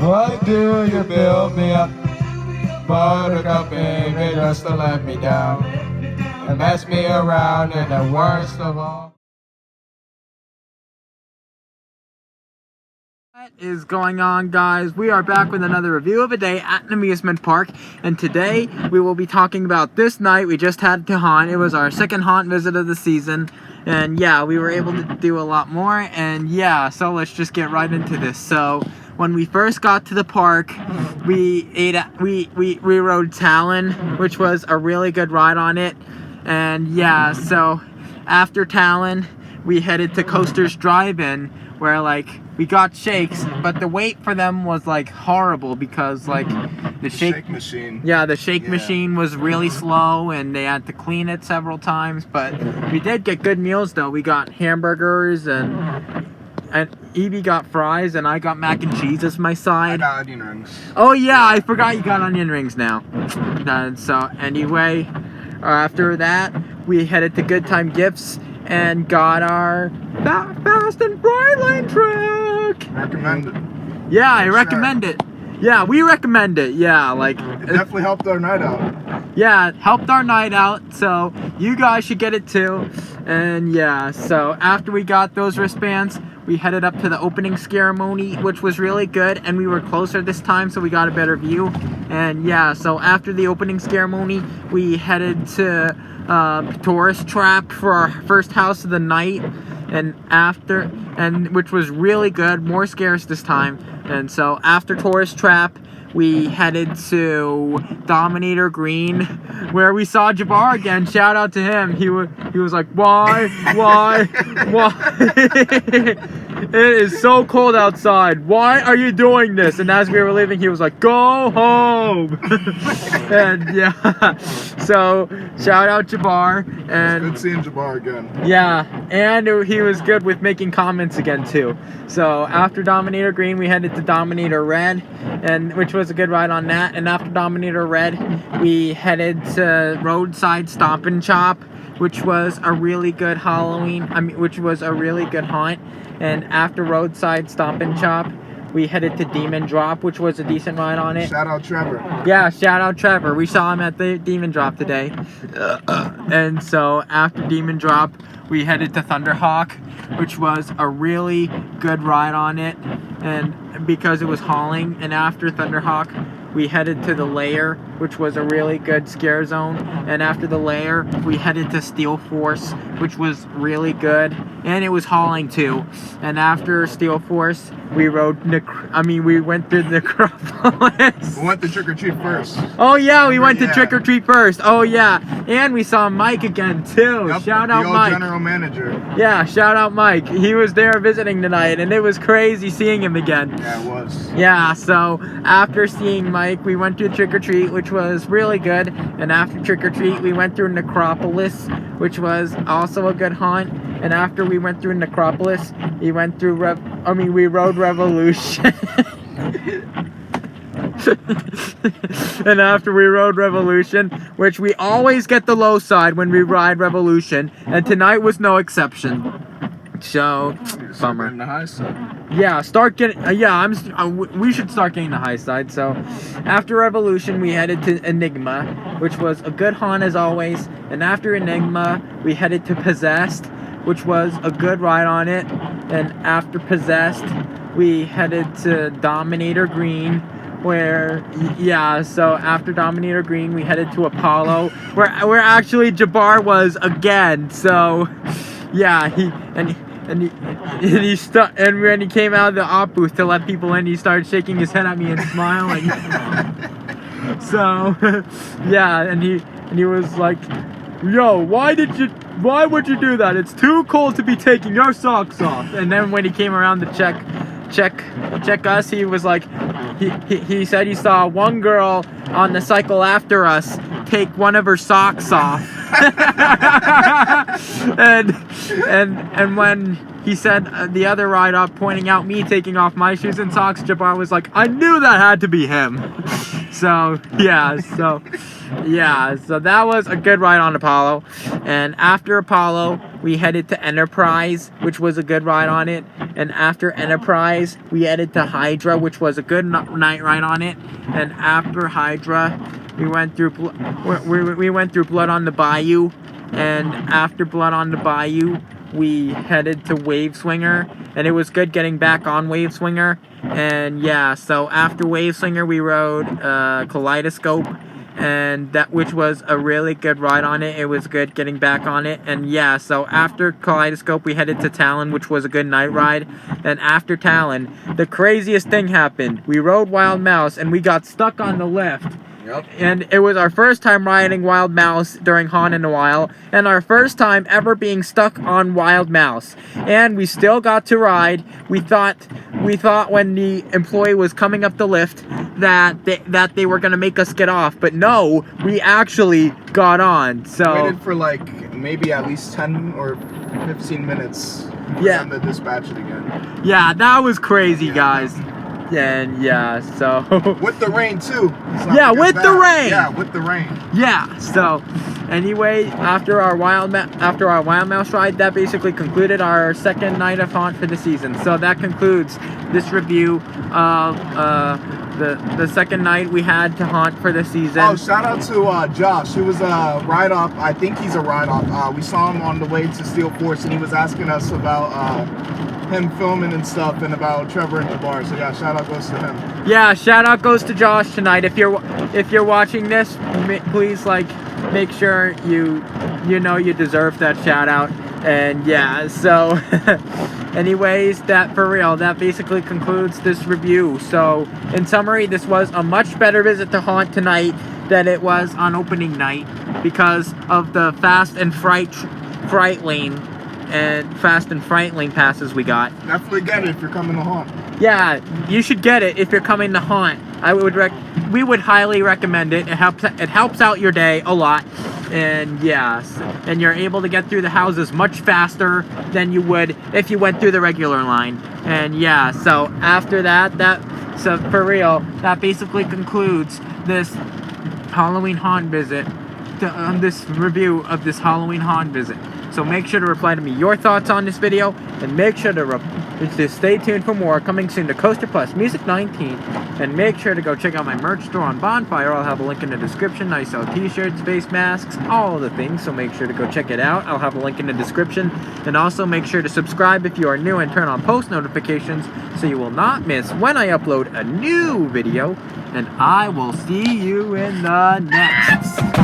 Why do you build me up? Buttercup, baby, just to let me down and mess me around, and the worst of all. What is going on, guys? We are back with another review of a day at an amusement park, and today we will be talking about this night we just had to haunt. It was our second haunt visit of the season, and yeah, we were able to do a lot more, and yeah, so let's just get right into this. So when we first got to the park, we rode Talon, which was a really good ride on it, and yeah, so after Talon we headed to Coaster's Drive-In, where like we got shakes, but the wait for them was like horrible because like the shake machine. Yeah, the shake machine was really slow and they had to clean it several times, but we did get good meals though. We got hamburgers and Evie got fries and I got mac and cheese as my side. I got onion rings. Oh yeah, I forgot you got onion rings now. So anyway, after that we headed to Good Time Gifts and got our Fast and Brightline truck. Recommend it. Yeah, I recommend it. Yeah, we recommend it. Yeah, like It definitely helped our night out. yeah, it helped our night out, so you guys should get it too. And yeah, so after we got those wristbands, we headed up to the opening ceremony, which was really good, and we were closer this time, so we got a better view. And yeah, so after the opening ceremony, we headed to Tourist Trap for our first house of the night, and which was really good, more scares this time. And so after Tourist Trap, we headed to Dominator Green, where we saw Jabbar again. Shout out to him. He was like, why? It is so cold outside. Why are you doing this? And as we were leaving, he was like, go home. And yeah, so shout out Jabbar. And It's good seeing Jabbar again. yeah, and he was good with making comments again too. So after Dominator Green, we headed to Dominator Red, and which was a good ride on that. And after Dominator Red, we headed to Roadside Stop and Chop, which was a really good which was a really good haunt. And after Roadside Stop and Chop, we headed to Demon Drop, which was a decent ride on it. Shout out Trevor. Yeah, shout out Trevor. We saw him at the Demon Drop today. And so after Demon Drop, we headed to Thunderhawk, which was a really good ride on it, and because it was hauling. And after Thunderhawk, we headed to the Lair, which was a really good scare zone. And after the Lair, we headed to Steel Force, which was really good, and it was hauling too. And after Steel Force, we went through Necropolis. We went to Trick or Treat first. Oh yeah, we went to Trick or Treat first. Oh yeah, and we saw Mike again too. Yep, shout out the old Mike. General Manager. Yeah, shout out Mike. He was there visiting tonight, and it was crazy seeing him again. Yeah, it was. Yeah, so after seeing Mike, we went to Trick or Treat, which was really good. And after Trick or Treat, we went through Necropolis, which was also a good haunt. And after we went through Necropolis, we went through we rode Revolution. And after we rode Revolution, which we always get the low side when we ride Revolution, and tonight was no exception. So, bummer. Getting the high side. Yeah, start getting. We should start getting the high side. So, after Revolution, we headed to Enigma, which was a good haunt as always. And after Enigma, we headed to Possessed, which was a good ride on it. And after Possessed, we headed to Dominator Green, so after Dominator Green, we headed to Apollo, where actually Jabbar was again. So, yeah, and when he came out of the op booth to let people in, he started shaking his head at me and smiling. So, yeah, and he was like, "Yo, why would you do that? It's too cold to be taking your socks off." And then when he came around to check us, he was like, he said he saw one girl on the cycle after us take one of her socks off. and when he said the other ride up, pointing out me taking off my shoes and socks, Jabbar was like, I knew that had to be him. So that was a good ride on Apollo. And after Apollo, we headed to Enterprise, which was a good ride on it. And after Enterprise, we headed to Hydra, which was a good night ride on it. And after Hydra, we went through we went through Blood on the Bayou. And after Blood on the Bayou, we headed to Wave Swinger, and it was good getting back on Wave Swinger. And yeah, so after Wave Swinger, we rode Kaleidoscope, and which was a really good ride on it. It was good getting back on it. And yeah, so after Kaleidoscope, we headed to Talon, which was a good night ride. And after Talon, the craziest thing happened. We rode Wild Mouse, and we got stuck on the lift. Yep. And it was our first time riding Wild Mouse during Haunt in a While, and our first time ever being stuck on Wild Mouse. And we still got to ride. We thought when the employee was coming up the lift that they were gonna make us get off, but no, we actually got on. So Waited for like maybe at least 10 or 15 minutes for Yeah. them to dispatch it again. yeah, that was crazy, guys. And yeah, so With the rain too. Yeah, with the rain. Yeah, with the rain. yeah, so anyway, after our Wild Mouse ride, that basically concluded our second night of Haunt for the season. So that concludes this review of the second night we had to Haunt for the season. Oh, shout out to Josh. He was a ride-off. I think he's a ride-off. We saw him on the way to Steel Force, and he was asking us about him filming and stuff, and about Trevor in the bar. So yeah, shout out goes to him. Yeah, shout out goes to Josh tonight. If you're watching this, please make sure you deserve that shout out. And yeah, so anyways, that basically concludes this review. So in summary, this was a much better visit to Haunt tonight than it was on opening night because of the Fast and Fright Lane passes we got. Definitely get it if you're coming to Haunt. Yeah, you should get it if you're coming to Haunt. We would highly recommend it. It helps out your day a lot. And yes, and you're able to get through the houses much faster than you would if you went through the regular line. And yeah, so after so for real, that basically concludes this Halloween Haunt visit, this review of this Halloween Haunt visit. So make sure to reply to me your thoughts on this video, and make sure to stay tuned for more coming soon to Coaster Plus Music 19. And make sure to go check out my merch store on Bonfire. I'll have a link in the description. I sell t-shirts, face masks, all the things, so make sure to go check it out. I'll have a link in the description. And also make sure to subscribe if you are new and turn on post notifications so you will not miss when I upload a new video. And I will see you in the next.